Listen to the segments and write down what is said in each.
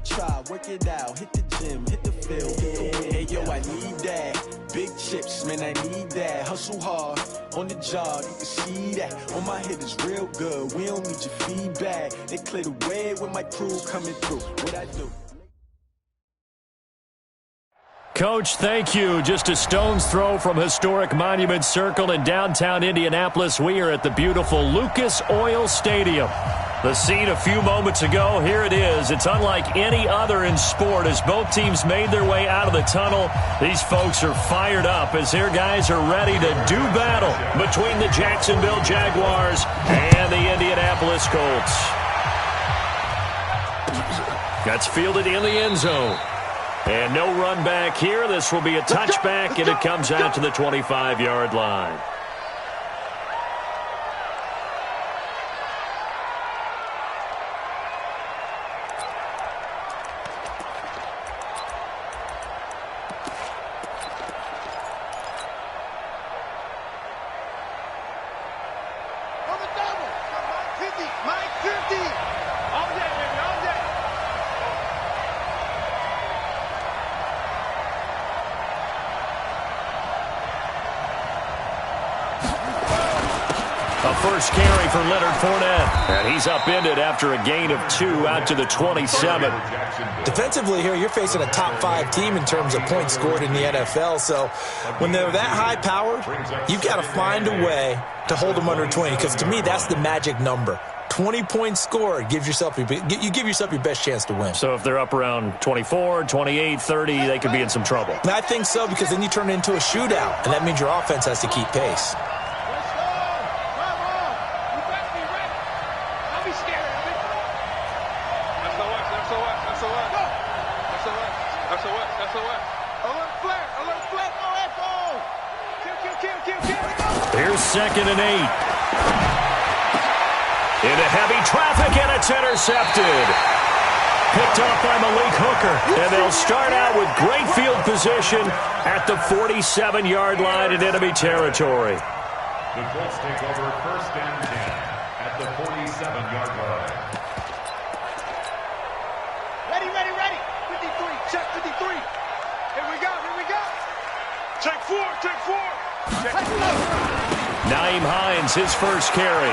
try, work it out, hit the gym, hit the field. Hey, yo, I need that. Big chips, man, I need that. Hustle hard, on the job, you can see that. On my head is real good, we don't need your feedback. They clear the way with my crew coming through. What I do? Coach, thank you. Just a stone's throw from historic Monument Circle in downtown Indianapolis. We are at the beautiful Lucas Oil Stadium. The scene a few moments ago, here it is. It's unlike any other in sport as both teams made their way out of the tunnel. These folks are fired up as their guys are ready to do battle between the Jacksonville Jaguars and the Indianapolis Colts. That's fielded in the end zone. And no run back here. This will be a touchback, and it comes out to the 25-yard line. First carry for Leonard Fournette. And he's upended after a gain of 2 out to the 27. Defensively here, you're facing a top-5 team in terms of points scored in the NFL. So when they're that high-powered, you've got to find a way to hold them under 20. Because to me, that's the magic number. 20 points scored, you give yourself your best chance to win. So if they're up around 24, 28, 30, they could be in some trouble. And I think so, because then you turn it into a shootout, and that means your offense has to keep pace. Here's 2nd and 8. Into heavy traffic, and it's intercepted. Picked off by Malik Hooker. And they'll start out with great field position at the 47-yard line in enemy territory. The Colts take over 1st and 10 at the 47-yard line. Ready. 53. Check 53. Here we go. Check 4. Naeem Hines, his first carry.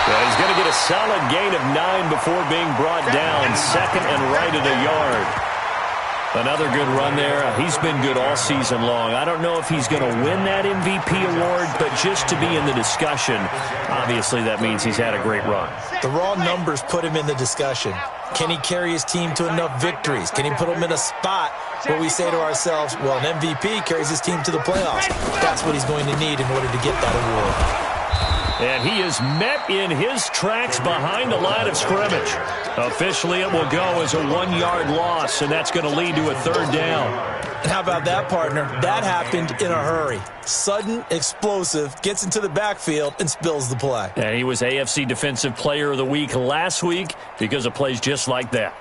Well, he's going to get a solid gain of 9 before being brought down. 2nd and right at a yard. Another good run there. He's been good all season long. I don't know if he's going to win that MVP award, but just to be in the discussion, obviously that means he's had a great run. The raw numbers put him in the discussion. Can he carry his team to enough victories? Can he put them in a spot where we say to ourselves, well, an MVP carries his team to the playoffs. That's what he's going to need in order to get that award. And he is met in his tracks behind the line of scrimmage. Officially, it will go as a 1-yard loss, and that's going to lead to a 3rd down. And how about that, partner? That happened in a hurry. Sudden, explosive, gets into the backfield, and spills the play. And he was AFC Defensive Player of the Week last week because of plays just like that.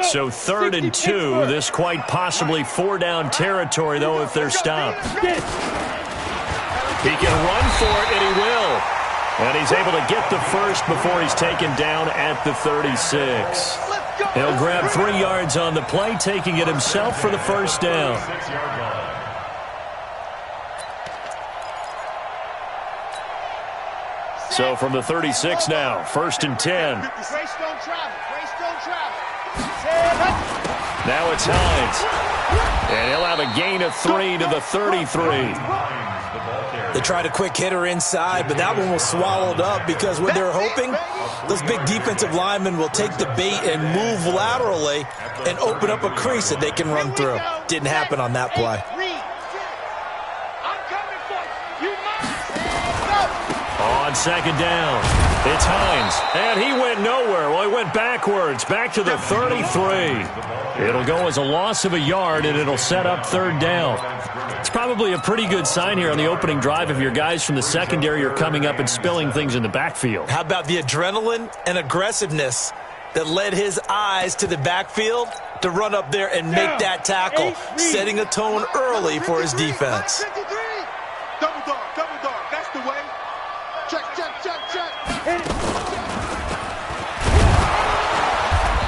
So 3rd and 2, this quite possibly 4-down territory, though, if they're stopped. He can run for it, and he will. And he's able to get the first before he's taken down at the 36. He'll grab 3 yards on the play, taking it himself for the first down. So from the 36 now, 1st and 10. Now it's Hines. And he'll have a gain of 3 to the 33. They tried a quick hitter inside, but that one was swallowed up because what they're hoping, those big defensive linemen will take the bait and move laterally and open up a crease that they can run through. Didn't happen on that play. On 2nd down, it's Hines, and he went nowhere. Well, he went backwards, back to the 33. It'll go as a loss of a yard, and it'll set up 3rd down. It's probably a pretty good sign here on the opening drive if your guys from the secondary are coming up and spilling things in the backfield. How about the adrenaline and aggressiveness that led his eyes to the backfield to run up there and make that tackle, setting a tone early for his defense. Double dog, that's the way. Check.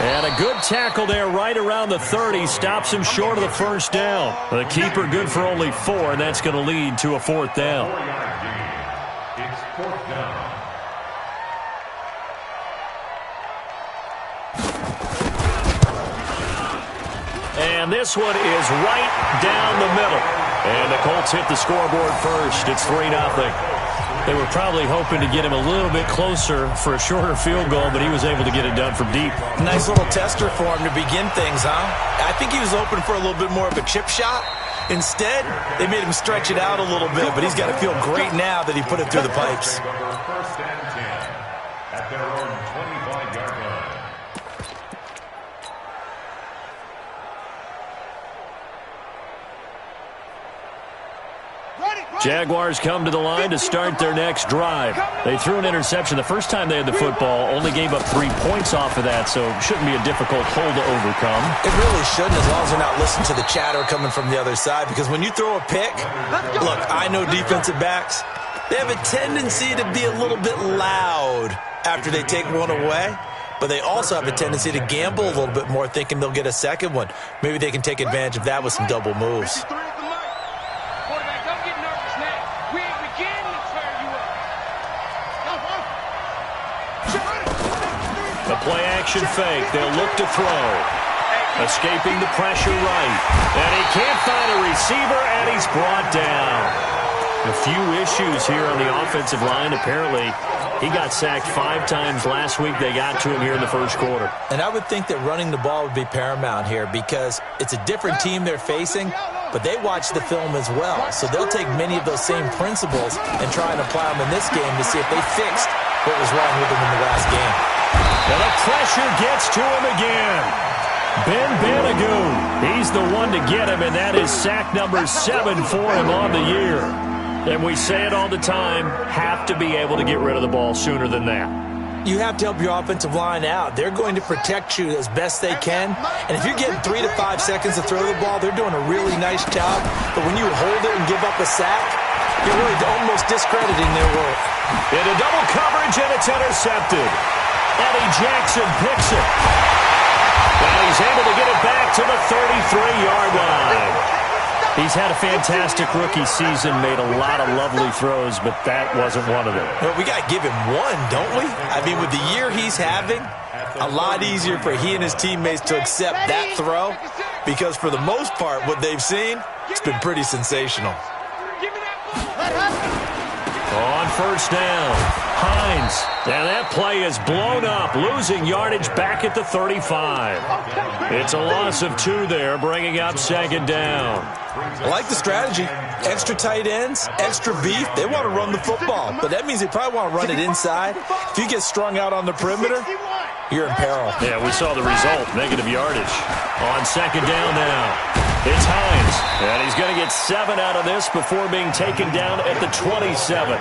And a good tackle there right around the 30. Stops him short of the first down. The keeper good for only 4, and that's going to lead to a 4th down. It's 4th down. And this one is right down the middle. And the Colts hit the scoreboard first. It's 3-0. They were probably hoping to get him a little bit closer for a shorter field goal, but he was able to get it done from deep. Nice little tester for him to begin things, huh? I think he was hoping for a little bit more of a chip shot. Instead, they made him stretch it out a little bit, but he's got to feel great now that he put it through the pipes. First and 10 at their own 25-yard line. Jaguars come to the line to start their next drive. They threw an interception the first time they had the football, only gave up 3 points off of that, so shouldn't be a difficult hole to overcome. It really shouldn't, as long as you're not listening to the chatter coming from the other side, because when you throw a pick, look, I know defensive backs, they have a tendency to be a little bit loud after they take one away, but they also have a tendency to gamble a little bit more, thinking they'll get a second one. Maybe they can take advantage of that with some double moves. The play-action fake. They'll look to throw. Escaping the pressure right. And he can't find a receiver, and he's brought down. A few issues here on the offensive line. Apparently, he got sacked 5 times last week. They got to him here in the first quarter. And I would think that running the ball would be paramount here because it's a different team they're facing, but they watch the film as well. So they'll take many of those same principles and try and apply them in this game to see if they fixed what was wrong with them in the last game. And the pressure gets to him again. Ben Banagoo, he's the one to get him, and that is sack number 7 for him on the year. And we say it all the time, have to be able to get rid of the ball sooner than that. You have to help your offensive line out. They're going to protect you as best they can. And if you're getting 3 to 5 seconds to throw the ball, they're doing a really nice job. But when you hold it and give up a sack, you're really almost discrediting their work. Into double coverage, and it's intercepted. Eddie Jackson picks it. And he's able to get it back to the 33-yard line. He's had a fantastic rookie season, made a lot of lovely throws, but that wasn't one of them. Well, we got to give him one, don't we? I mean, with the year he's having, a lot easier for he and his teammates to accept that throw because for the most part, what they've seen, it's been pretty sensational. On first down, Hines. And that play is blown up, losing yardage back at the 35. It's a loss of 2 there, bringing up second down. I like the strategy. Extra tight ends, extra beef. They want to run the football, but that means they probably want to run it inside. If you get strung out on the perimeter, you're in peril. Yeah, we saw the result, negative yardage. On second down now, it's Hines. And he's going to get 7 out of this before being taken down at the 27.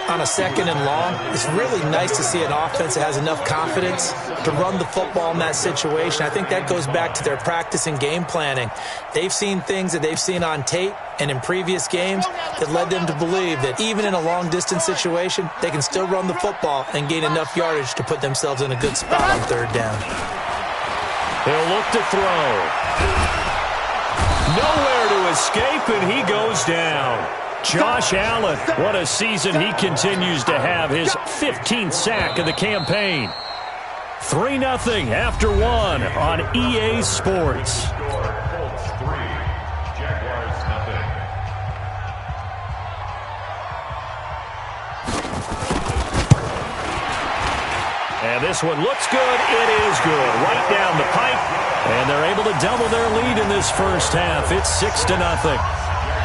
On a second and long, it's really nice to see an offense that has enough confidence to run the football in that situation. I think that goes back to their practice and game planning. They've seen things that they've seen on tape and in previous games that led them to believe that even in a long-distance situation, they can still run the football and gain enough yardage to put themselves in a good spot on third down. He'll look to throw. Nowhere to escape, and he goes down. Josh Allen, what a season he continues to have, his 15th sack of the campaign. 3-0 after 1 on EA Sports. Colts 3, Jaguars 0. And this one looks good. It is good. Right down the pipe. And they're able to double their lead in this first half. It's 6-0.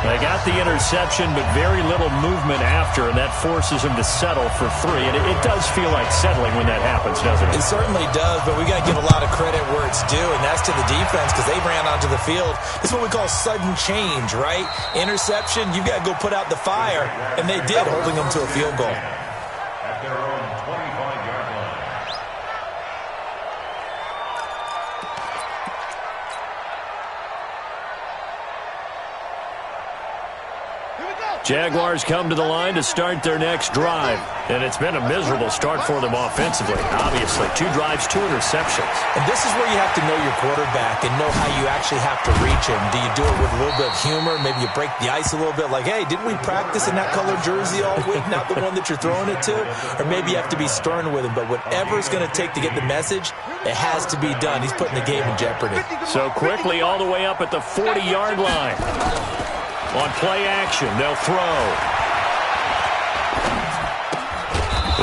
They got the interception, but very little movement after, and that forces him to settle for 3. And it does feel like settling when that happens, doesn't it? It certainly does, but we got to give a lot of credit where it's due, and that's to the defense because they ran onto the field. It's what we call sudden change, right? Interception, you got to go put out the fire, and they did, holding them to a field goal. At their own 25-yard line. Jaguars come to the line to start their next drive. And it's been a miserable start for them offensively. Obviously, 2 drives, 2 interceptions. And this is where you have to know your quarterback and know how you actually have to reach him. Do you do it with a little bit of humor? Maybe you break the ice a little bit like, hey, didn't we practice in that color jersey all week? Not the one that you're throwing it to? Or maybe you have to be stern with him. But whatever it's going to take to get the message, it has to be done. He's putting the game in jeopardy. So quickly all the way up at the 40-yard line. On play action, they'll throw.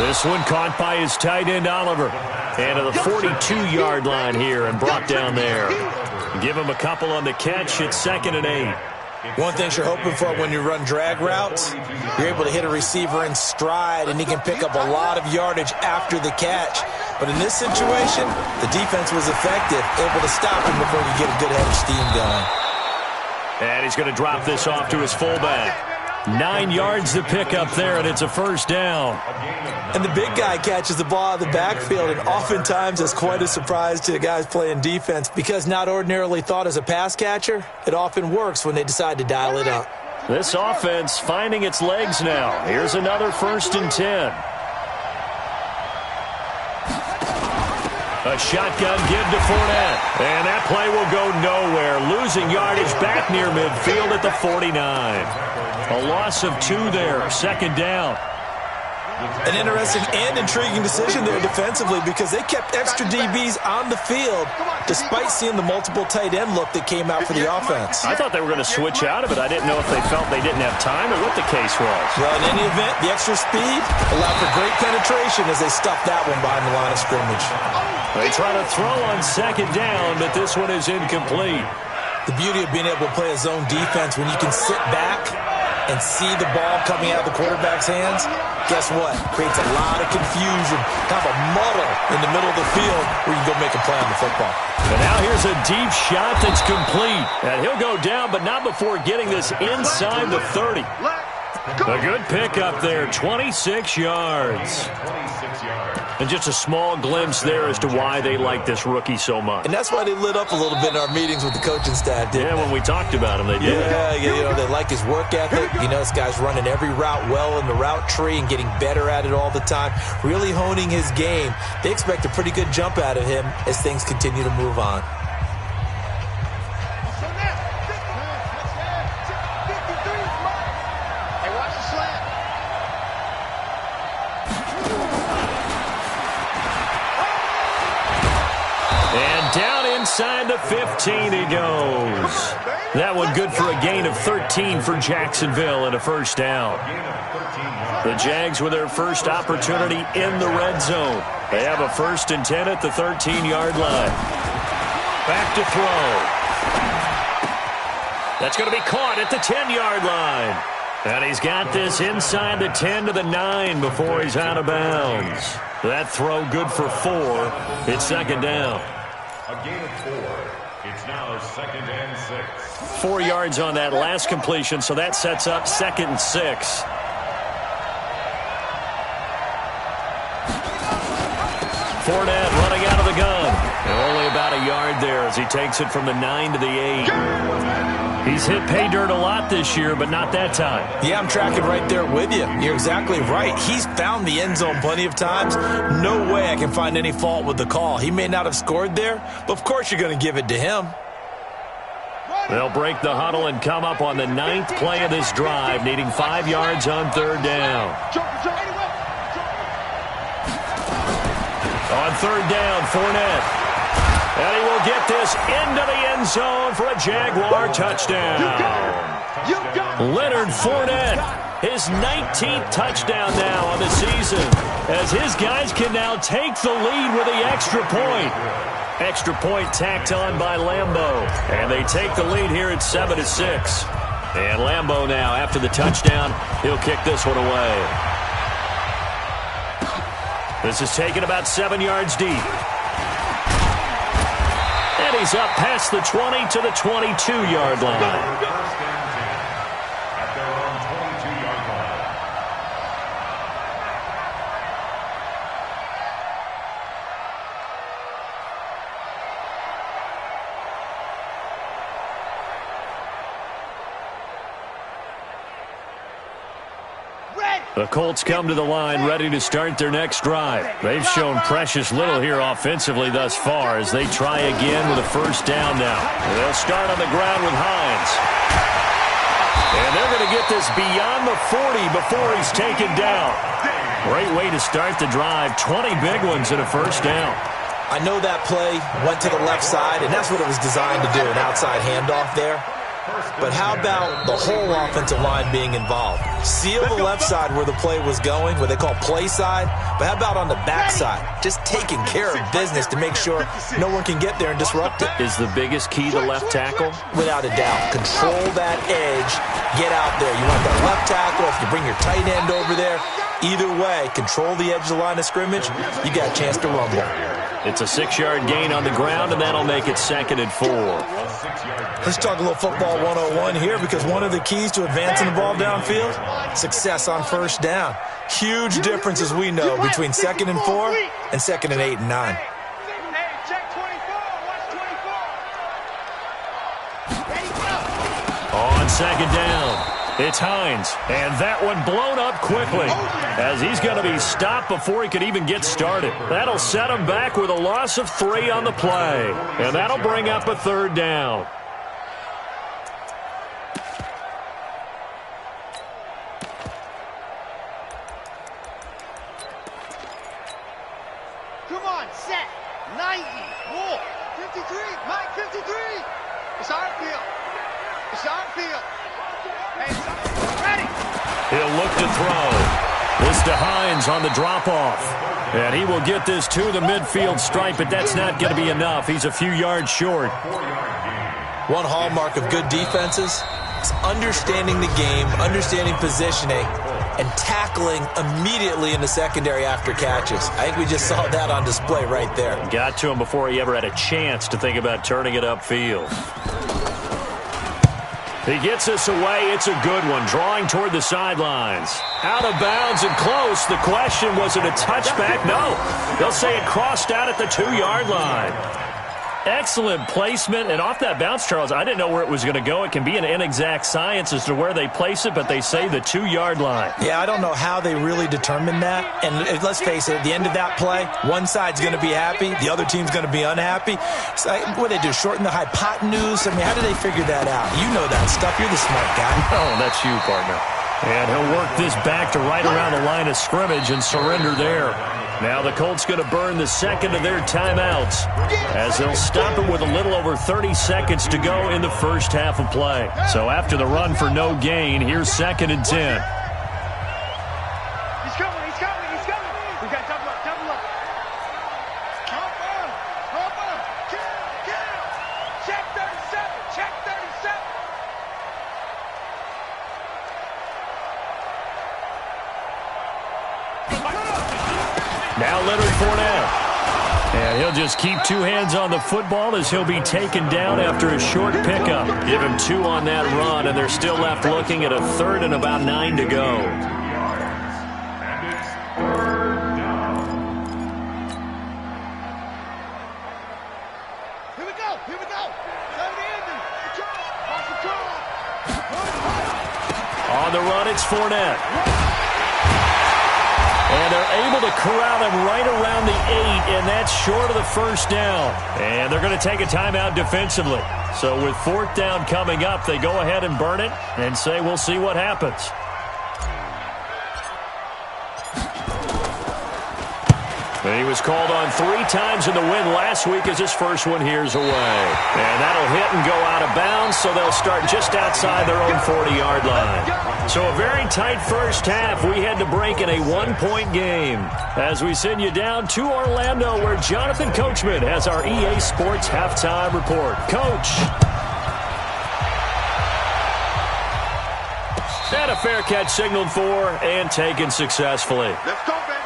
This one caught by his tight end, Oliver. And to the 42-yard line here and brought down there. Give him a couple on the catch. It's 2nd and 8. One thing you're hoping for when you run drag routes, you're able to hit a receiver in stride, and he can pick up a lot of yardage after the catch. But in this situation, the defense was effective, able to stop him before he could get a good head of steam going. And he's going to drop this off to his fullback. 9 yards to pick up there, and it's a first down. And the big guy catches the ball out of the backfield, and oftentimes it's quite a surprise to the guys playing defense because not ordinarily thought as a pass catcher, it often works when they decide to dial it up. This offense finding its legs now. Here's another 1st and 10. A shotgun give to Fournette. And that play will go nowhere. Losing yardage back near midfield at the 49. A loss of 2 there. 2nd down. An interesting and intriguing decision there defensively because they kept extra DBs on the field despite seeing the multiple tight end look that came out for the offense. I thought they were going to switch out of it. I didn't know if they felt they didn't have time or what the case was. Well, in any event, the extra speed allowed for great penetration as they stuffed that one behind the line of scrimmage. They try to throw on 2nd down, but this one is incomplete. The beauty of being able to play a zone defense when you can sit back and see the ball coming out of the quarterback's hands, guess what? Creates a lot of confusion, kind of a muddle in the middle of the field where you can go make a play on the football. And now here's a deep shot that's complete. And he'll go down, but not before getting this inside the 30. A good pickup there, 26 yards. And just a small glimpse there as to why they like this rookie so much. And that's why they lit up a little bit in our meetings with the coaching staff, didn't they? When we talked about him, they did. Yeah, they like his work ethic. You know, this guy's running every route well in the route tree and getting better at it all the time, really honing his game. They expect a pretty good jump out of him as things continue to move on. Inside the 15 he goes. That one good for a gain of 13 for Jacksonville and a first down. The Jags with their first opportunity in the red zone. They have a 1st and 10 at the 13-yard line. Back to throw. That's going to be caught at the 10-yard line. And he's got this inside the 10 to the 9 before he's out of bounds. That throw good for 4. It's 2nd down. A gain of 4. It's now 2nd and 6. 4 yards on that last completion, so that sets up 2nd and 6. Fournette running out of the gun. And only about a yard there as he takes it from the 9 to the 8. He's hit pay dirt a lot this year, but not that time. Yeah, I'm tracking right there with you. You're exactly right. He's found the end zone plenty of times. No way I can find any fault with the call. He may not have scored there, but of course you're going to give it to him. They'll break the huddle and come up on the 9th play of this drive, needing 5 yards on 3rd down. On 3rd down, Fournette. And he will get this into the end zone for a Jaguar touchdown. Leonard Fournette, his 19th touchdown now on the season, as his guys can now take the lead with the extra point. Extra point tacked on by Lambeau. And they take the lead here at 7-6. And Lambeau now, after the touchdown, he'll kick this one away. This is taken about 7 yards deep. And he's up past the 20 to the 22-yard line. The Colts come to the line ready to start their next drive. They've shown precious little here offensively thus far as they try again with a first down now. They'll start on the ground with Hines. And they're going to get this beyond the 40 before he's taken down. Great way to start the drive. 20 big ones and a first down. I know that play went to the left side, and that's what it was designed to do, an outside handoff there. But how about the whole offensive line being involved? Seal the left side where the play was going, what they call play side. But how about on the back side? Just taking care of business to make sure no one can get there and disrupt it. Is the biggest key the left tackle? Without a doubt. Control that edge. Get out there. You want that left tackle. If you bring your tight end over there, either way, control the edge of the line of scrimmage. You got a chance to rumble. It's a 6-yard gain on the ground, and that'll make it 2nd and 4. Let's talk a little football 101 here, because one of the keys to advancing the ball downfield, success on first down. Huge difference, as we know, between 2nd and 4 and 2nd and 8 and 9. On 2nd down, it's Hines, and that one blown up quickly as he's going to be stopped before he could even get started. That'll set him back with a loss of 3 on the play, and that'll bring up a 3rd down. Come on, set. 90. More. 53. Mike, 53. It's our field. It's our field. Hey, ready. He'll look to throw. This to Hines on the drop-off. And he will get this to the midfield stripe, but that's not going to be enough. He's a few yards short. One hallmark of good defenses is understanding the game, understanding positioning, and tackling immediately in the secondary after catches. I think we just saw that on display right there. Got to him before he ever had a chance to think about turning it upfield. He gets this away. It's a good one. Drawing toward the sidelines. Out of bounds and close. The question, was it a touchback? No. They'll say it crossed out at the 2-yard line. Excellent placement. And off that bounce, Charles, I didn't know where it was going to go. It can be an inexact science as to where they place it, but they say the 2-yard line. Yeah, I don't know how they really determined that. And let's face it, at the end of that play, one side's going to be happy, the other team's going to be unhappy. So, what do they do, shorten the hypotenuse? I mean, how do they figure that out? You know that stuff. You're the smart guy. Oh, that's you, partner. And he'll work this back to right around the line of scrimmage and surrender there. Now the Colts going to burn the second of their timeouts as they'll stop it with a little over 30 seconds to go in the first half of play. So after the run for no gain, here's 2nd and 10. He's coming, he's coming, he's coming. We got double up, double up. Hop on, kill. Check 37, check 37. Now Leonard Fournette. And he'll just keep 2 hands on the football as he'll be taken down after a short pickup. Give him 2 on that run, and they're still left looking at a 3rd and about 9 to go. And it's 3rd down. Here we go, here we go. Down the ending. Control. On the run, it's Fournette. And they're able to corral him right around the 8, and that's short of the first down. And they're going to take a timeout defensively. So with 4th down coming up, they go ahead and burn it and say we'll see what happens. And he was called on 3 times in the win last week as his first one here's away. And that'll hit and go out of bounds, so they'll start just outside their own 40-yard line. So a very tight first half. We had to break in a 1-point game as we send you down to Orlando, where Jonathan Coachman has our EA Sports halftime report. Coach. And a fair catch signaled for and taken successfully. Let's go, baby.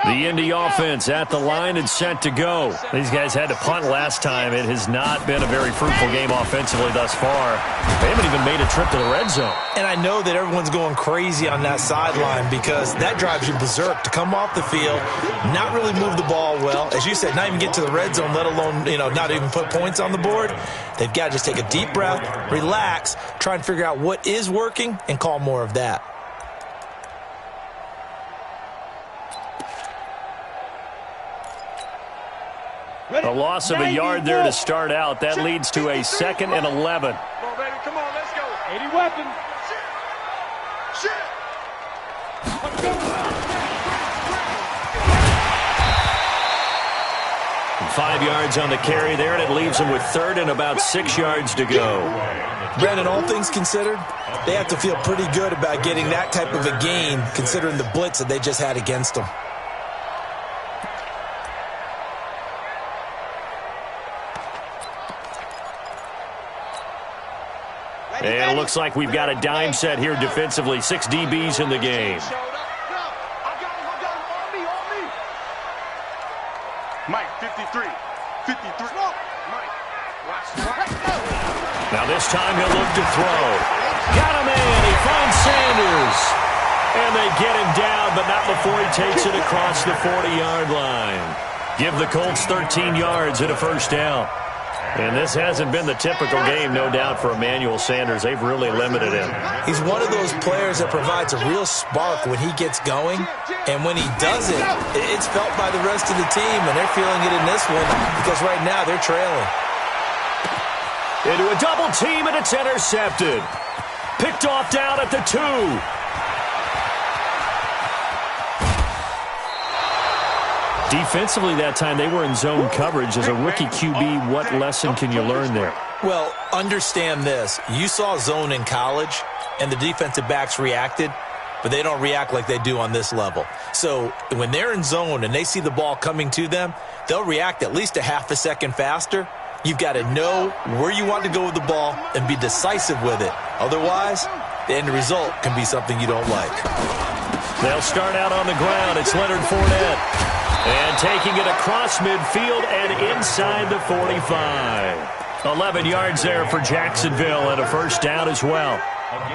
The Indy offense at the line and set to go. These guys had to punt last time. It has not been a very fruitful game offensively thus far. They haven't even made a trip to the red zone. And I know that everyone's going crazy on that sideline because that drives you berserk to come off the field, not really move the ball well. As you said, not even get to the red zone, let alone, not even put points on the board. They've got to just take a deep breath, relax, try and figure out what is working and call more of that. A loss of a yard there to start out. That leads to a 2nd and 11. Come on, baby. Come on, let's go. 80 weapons. Shit. 5 yards on the carry there, and it leaves them with 3rd and about 6 yards to go. Brandon, all things considered, they have to feel pretty good about getting that type of a gain considering the blitz that they just had against them. And it looks like we've got a dime set here defensively. 6 DBs in the game. Mike, 53. 53. Mike. Now this time he'll look to throw. Got him in. He finds Sanders. And they get him down, but not before he takes it across the 40-yard line. Give the Colts 13 yards and a first down. And this hasn't been the typical game, no doubt, for Emmanuel Sanders. They've really limited him. He's one of those players that provides a real spark when he gets going. And when he does it, it's felt by the rest of the team, and they're feeling it in this one because right now they're trailing. Into a double team, and it's intercepted. Picked off down at the 2. Defensively that time, they were in zone coverage. As a rookie QB, what lesson can you learn there? Well, understand this. You saw zone in college, and the defensive backs reacted, but they don't react like they do on this level. So when they're in zone and they see the ball coming to them, they'll react at least a half a second faster. You've got to know where you want to go with the ball and be decisive with it. Otherwise, the end result can be something you don't like. They'll start out on the ground. It's Leonard Fournette. And taking it across midfield and inside the 45. 11 yards there for Jacksonville and a first down as well.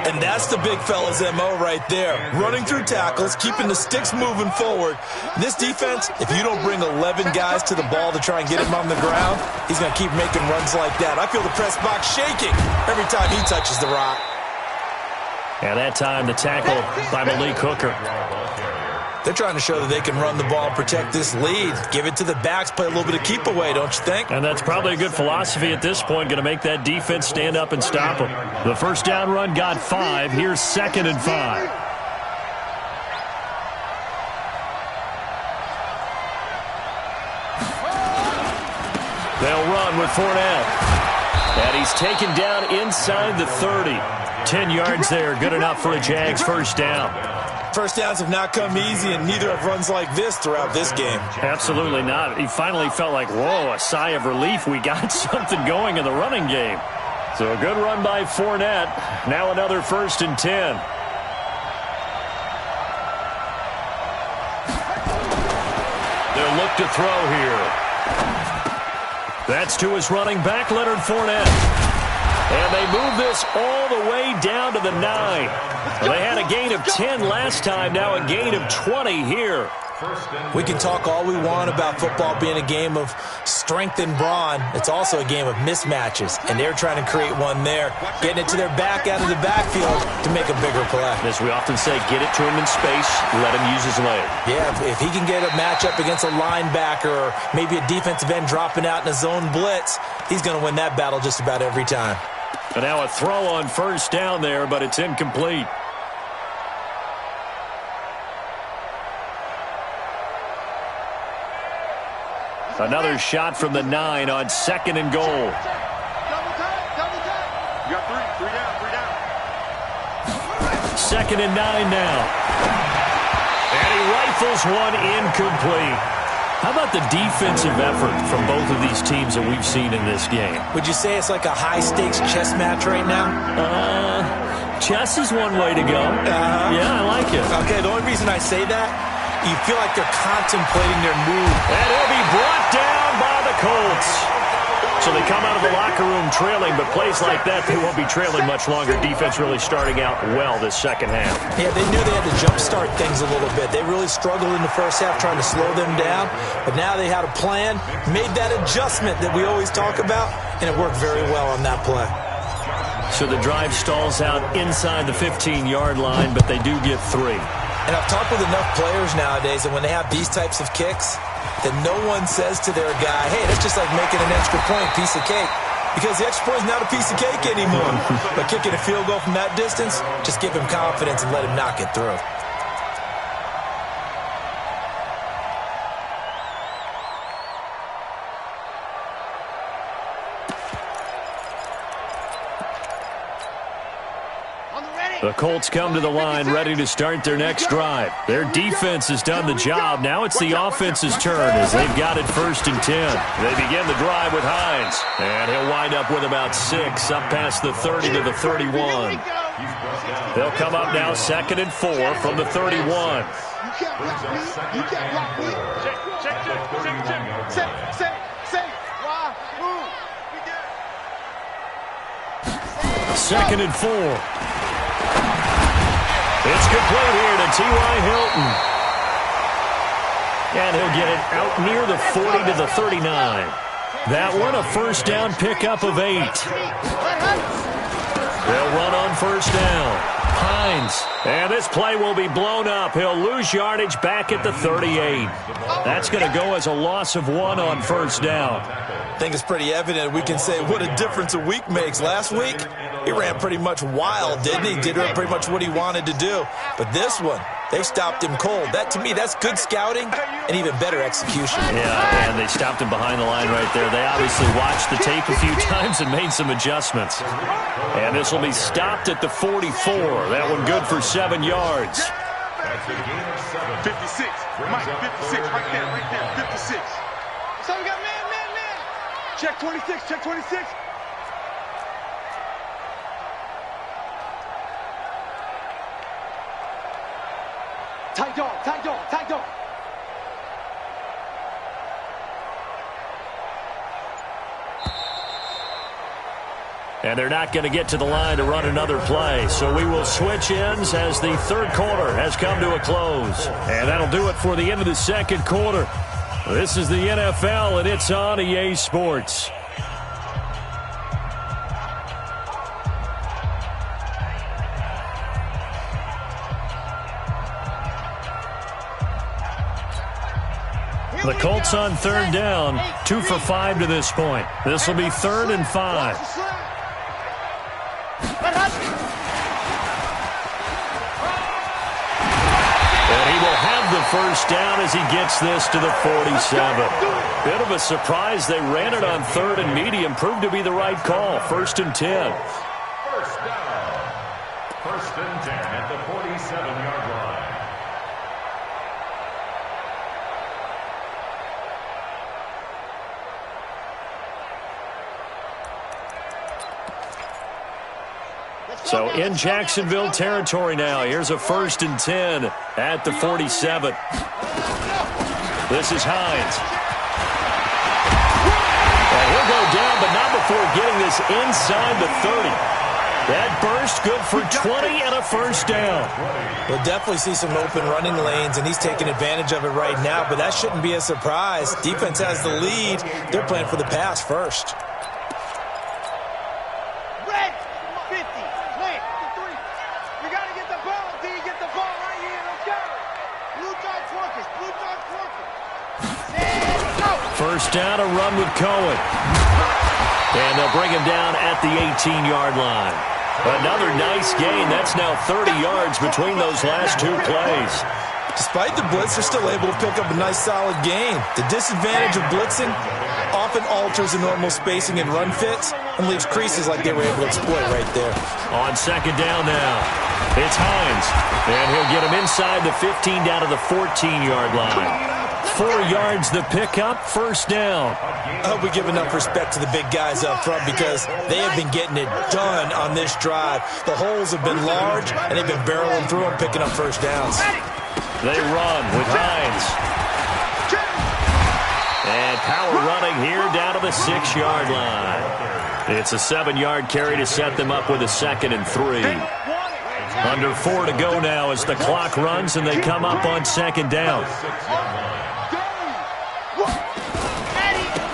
And that's the big fella's MO right there. Running through tackles, keeping the sticks moving forward. This defense, if you don't bring 11 guys to the ball to try and get him on the ground, he's going to keep making runs like that. I feel the press box shaking every time he touches the rock. And that time the tackle by Malik Hooker. They're trying to show that they can run the ball and protect this lead. Give it to the backs, play a little bit of keep away, don't you think? And that's probably a good philosophy at this point, going to make that defense stand up and stop them. The first down run got 5. Here's 2nd and 5. They'll run with Fournette. And he's taken down inside the 30. 10 yards there, good enough for a Jags first down. First downs have not come easy, and neither have runs like this throughout this game. Absolutely not. He finally felt like, whoa, a sigh of relief. We got something going in the running game. So a good run by Fournette. Now another 1st and 10. They'll look to throw here. That's to his running back, Leonard Fournette. And they move this all the way down to the 9. They had a gain of 10 last time, now a gain of 20 here. We can talk all we want about football being a game of strength and brawn. It's also a game of mismatches, and they're trying to create one there, getting it to their back out of the backfield to make a bigger play. As we often say, get it to him in space, let him use his leg. Yeah, if he can get a matchup against a linebacker or maybe a defensive end dropping out in a zone blitz, he's going to win that battle just about every time. And now a throw on first down there, but it's incomplete. Another shot from the 9 on 2nd and goal. Double tap. You got 3 down. 2nd and 9 now. And he rifles one incomplete. How about the defensive effort from both of these teams that we've seen in this game? Would you say it's like a high-stakes chess match right now? Chess is one way to go. Yeah, I like it. Okay, the only reason I say that, you feel like they're contemplating their move. And he'll be brought down by the Colts. So they come out of the locker room trailing, but plays like that, they won't be trailing much longer. Defense really starting out well this second half. Yeah, they knew they had to jumpstart things a little bit. They really struggled in the first half trying to slow them down, but now they had a plan, made that adjustment that we always talk about, and it worked very well on that play. So the drive stalls out inside the 15-yard line, but they do get 3. And I've talked with enough players nowadays, and when they have these types of kicks, that no one says to their guy, hey, that's just like making an extra point, piece of cake. Because the extra point is not a piece of cake anymore. But kicking a field goal from that distance, just give him confidence and let him knock it through. The Colts come to the line ready to start their next drive. Their defense has done the job. Now it's the offense's turn as they've got it 1st and 10. They begin the drive with Hines. And he'll wind up with about 6 up past the 30 to the 31. They'll come up now 2nd and 4 from the 31. You can't block me. You can't block me. Check. Say. Why? Move. We get 2nd and 4. It's complete here to T.Y. Hilton. And he'll get it out near the 40 to the 39. That one a first down pickup of 8. They'll run on first down. Hines. And this play will be blown up. He'll lose yardage back at the 38. That's going to go as a loss of 1 on first down. I think it's pretty evident. We can say what a difference a week makes. Last week, he ran pretty much wild, didn't he? Did pretty much what he wanted to do. But this one, they stopped him cold. That, to me, that's good scouting and even better execution. Yeah, and they stopped him behind the line right there. They obviously watched the tape a few times and made some adjustments. And this will be stopped at the 44. That one good for 7 yards. 56. Mike, 56. Right there. 56. So we got man. Check 26. Check 26. Tight dog. And they're not going to get to the line to run another play. So we will switch ends as the third quarter has come to a close. And that'll do it for the end of the second quarter. This is the NFL, and it's on EA Sports. The Colts on third down, 2 for 5 to this point. This will be 3rd and 5. And he will have the first down as he gets this to the 47. Bit of a surprise. They ran it on 3rd and medium. Proved to be the right call. 1st and 10. First down. 1st and 10 at the 47-yard line. So in Jacksonville territory now. Here's a 1st and 10 at the 47. This is Hines. And he'll go down, but not before getting this inside the 30. That burst good for 20 and a first down. We'll definitely see some open running lanes, and he's taking advantage of it right now, but that shouldn't be a surprise. Defense has the lead. They're playing for the pass first. First down, a run with Cohen. And they'll bring him down at the 18-yard line. Another nice gain. That's now 30 yards between those last 2 plays. Despite the blitz, they're still able to pick up a nice, solid gain. The disadvantage of blitzing often alters the normal spacing and run fits and leaves creases like they were able to exploit right there. On second down now, it's Hines. And he'll get him inside the 15 down to the 14-yard line. 4 yards the pickup, first down. I hope we give enough respect to the big guys up front because they have been getting it done on this drive. The holes have been large, and they've been barreling through them, picking up first downs. They run with Hines. And power running here down to the 6-yard line. It's a 7-yard carry to set them up with a 2nd and 3. Under 4 to go now as the clock runs and they come up on 2nd down.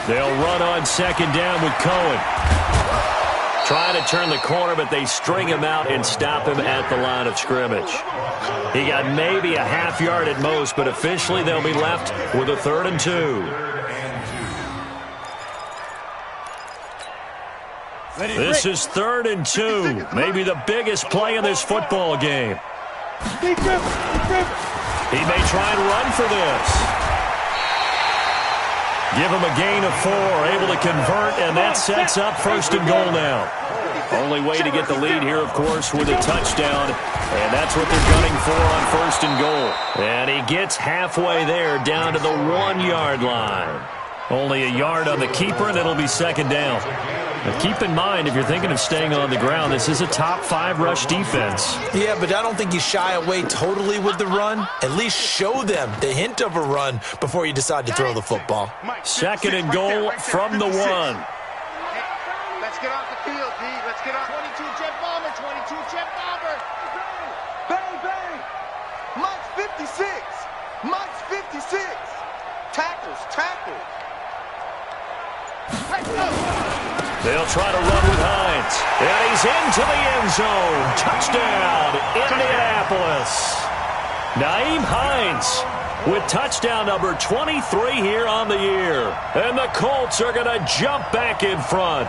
They'll run on 2nd down with Cohen. Trying to turn the corner, but they string him out and stop him at the line of scrimmage. He got maybe a half yard at most, but officially they'll be left with a 3rd and 2. This is 3rd and 2. Maybe the biggest play in this football game. He may try and run for this. Give him a gain of 4, able to convert, and that sets up 1st and goal now. Only way to get the lead here, of course, with a touchdown, and that's what they're gunning for on 1st and goal. And he gets halfway there down to the 1-yard line. Only a yard on the keeper, and it'll be 2nd down. But keep in mind, if you're thinking of staying on the ground, this is a top 5 rush defense. Yeah, but I don't think you shy away totally with the run. At least show them the hint of a run before you decide to throw the football. 2nd and goal from the 1. Let's get off the field, D. Let's get off. 22 jet bomber, 22 jet bomber. Bang, bang. Mike's 56. Mike's 56. Tackles, tackles. They'll try to run with Hines. And he's into the end zone. Touchdown, Indianapolis. Nyheim Hines with touchdown number 23 here on the year. And the Colts are going to jump back in front.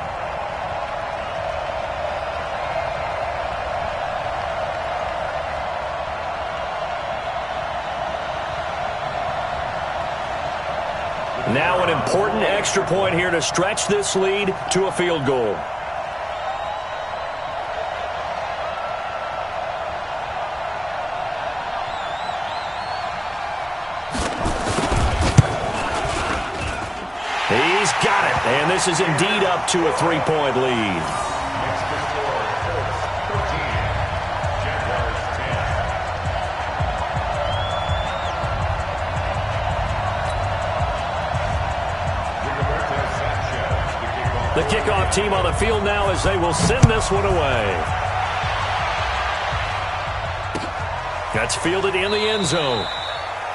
Now an important extra point here to stretch this lead to a field goal. He's got it, and this is indeed up to a 3-point lead. The kickoff team on the field now as they will send this one away. That's fielded in the end zone.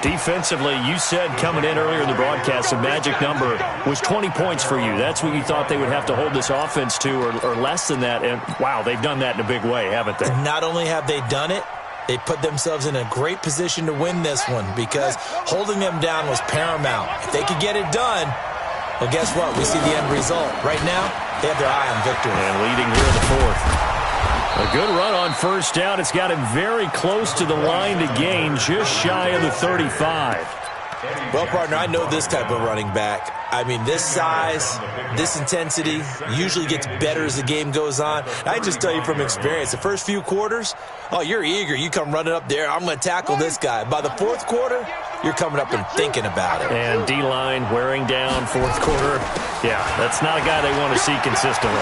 Defensively, you said coming in earlier in the broadcast, the magic number was 20 points for you. That's what you thought they would have to hold this offense to, or less than that. And, wow, they've done that in a big way, haven't they? Not only have they done it, they put themselves in a great position to win this one because holding them down was paramount. If they could get it done, well, guess what? We see the end result. Right now, they have their eye on victory. And leading here in the 4th. A good run on 1st down. It's got him very close to the line to gain, just shy of the 35. Well, partner, I know this type of running back. I mean, this size, this intensity usually gets better as the game goes on. I just tell you from experience, the first few quarters, oh, you're eager. You come running up there. I'm going to tackle this guy. By the 4th quarter, you're coming up and thinking about it. And D-line wearing down 4th quarter. Yeah, that's not a guy they want to see consistently.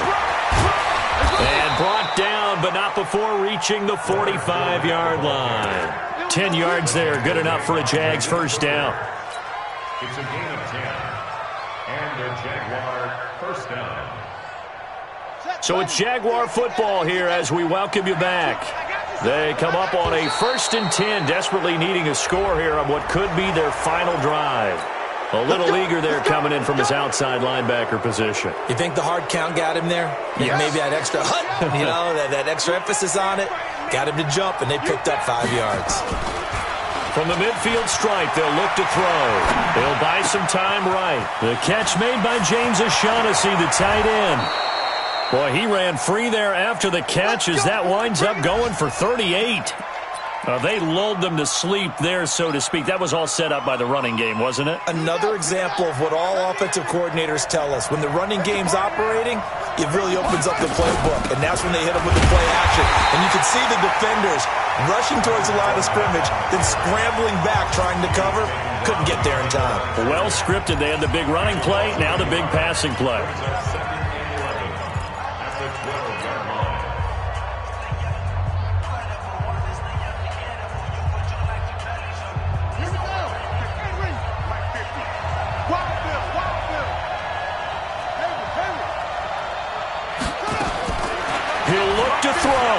And brought down, but not before reaching the 45-yard line. 10 yards there, good enough for a Jags 1st down. It's a gain of 10. And a Jaguar 1st down. So it's Jaguar football here as we welcome you back. They come up on a 1st and 10, desperately needing a score here on what could be their final drive. A little eager there coming in from his outside linebacker position. You think the hard count got him there? Yes. Maybe that extra that extra emphasis on it got him to jump, and they picked up 5 yards. From the midfield stripe, they'll look to throw. They'll buy some time right. The catch made by James O'Shaughnessy, the tight end. Boy, he ran free there after the catch as that winds up going for 38. They lulled them to sleep there, so to speak. That was all set up by the running game, wasn't it? Another example of what all offensive coordinators tell us. When the running game's operating, it really opens up the playbook, and that's when they hit them with the play action. And you can see the defenders rushing towards the line of scrimmage, then scrambling back trying to cover. Couldn't get there in time. Well scripted. They had the big running play, now the big passing play. to throw.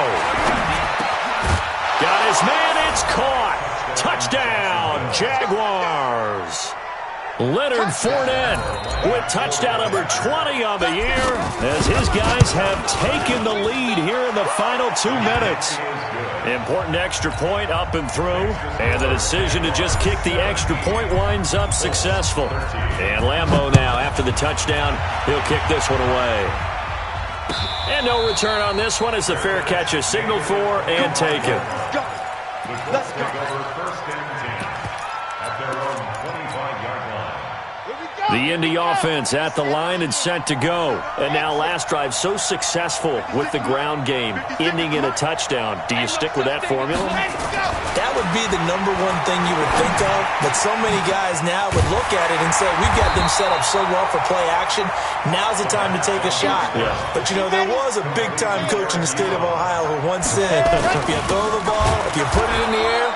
Got his man. It's caught. Touchdown, Jaguars. Leonard Fournette with touchdown number 20 on the year as his guys have taken the lead here in the final 2 minutes. Important extra point up and through, and the decision to just kick the extra point winds up successful. And Lambeau now, after the touchdown, he'll kick this one away. And no return on this one as the fair catch is signaled for and taken. Let's go. First and 10 at their own 25-yard line. The Indy offense at the line and set to go. And now last drive so successful with the ground game, ending in a touchdown. Do you stick with that formula? That would be the #1 thing you would think of, but so many guys now would look at it and say, we've got them set up so well for play action, now's the time to take a shot. Yeah. But, you know, there was a big-time coach in the state of Ohio who once said, if you throw the ball, if you put it in the air,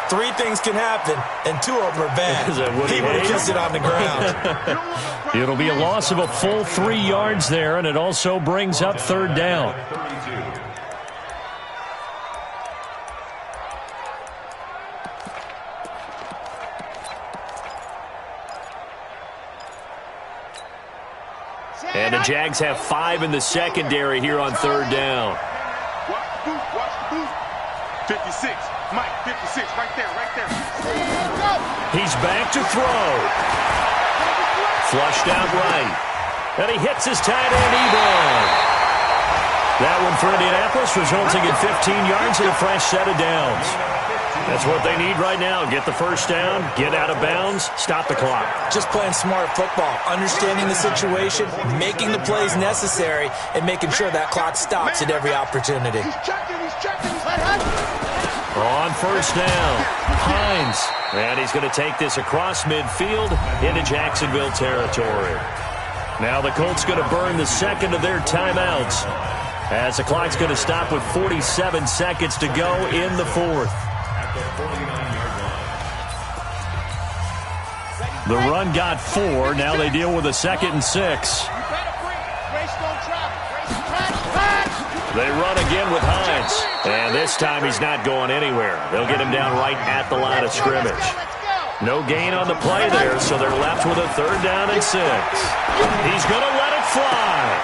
3 things can happen, and 2 of them are bad. He would have kissed it on the ground. It'll be a loss of a full 3 yards there, and it also brings up 3rd down. And the Jags have 5 in the secondary here on 3rd down. Watch the boot. 56. Mike, 56. Right there. He's back to throw. Flushed out right. And he hits his tight end Ebron. That one for Indianapolis, resulting in 15 yards and a fresh set of downs. That's what they need right now. Get the first down, get out of bounds, stop the clock. Just playing smart football, understanding the situation, making the plays necessary, and making sure that clock stops at every opportunity. He's checking. On first down, Hines. And he's going to take this across midfield into Jacksonville territory. Now the Colts going to burn the second of their timeouts as the clock's going to stop with 47 seconds to go in the 4th. The run got 4. Now they deal with a 2nd and 6. They run again with Hines. And this time he's not going anywhere. They'll get him down right at the line of scrimmage. No gain on the play there, so they're left with a 3rd down and 6. He's going to let it fly.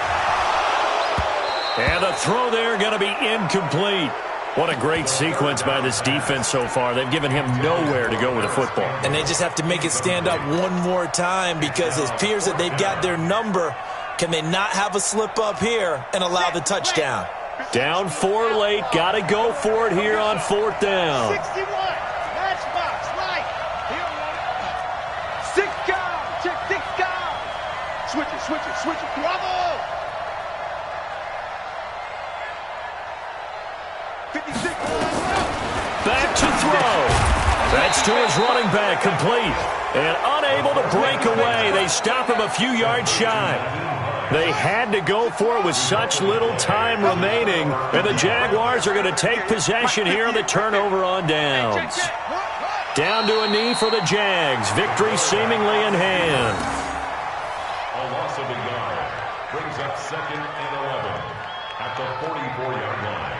And the throw there going to be incomplete. What a great sequence by this defense so far. They've given him nowhere to go with the football. And they just have to make it stand up one more time because it appears that they've got their number. Can they not have a slip up here and allow the touchdown? Down 4 late. Got to go for it here on 4th down. 61. Matchbox, right. 6 guys. Check 6 guys. Switch it. Bravo. 56. Back to throw. That's to his running back, complete. And unable to break away. They stop him a few yards shy. They had to go for it with such little time remaining. And the Jaguars are going to take possession here on the turnover on downs. Down to a knee for the Jags. Victory seemingly in hand. A loss of a yard brings up 2nd and 11 at the 44-yard line.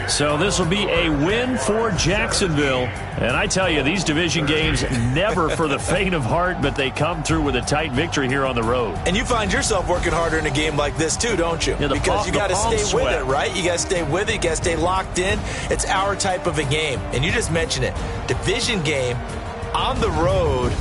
So this will be a win for Jacksonville. And I tell you, these division games never for the faint of heart, but they come through with a tight victory here on the road. And you find yourself working harder in a game like this too, don't you? Yeah, because you got to stay with it, right? You got to stay with it. You got to stay locked in. It's our type of a game. And you just mentioned it. Division game on the road.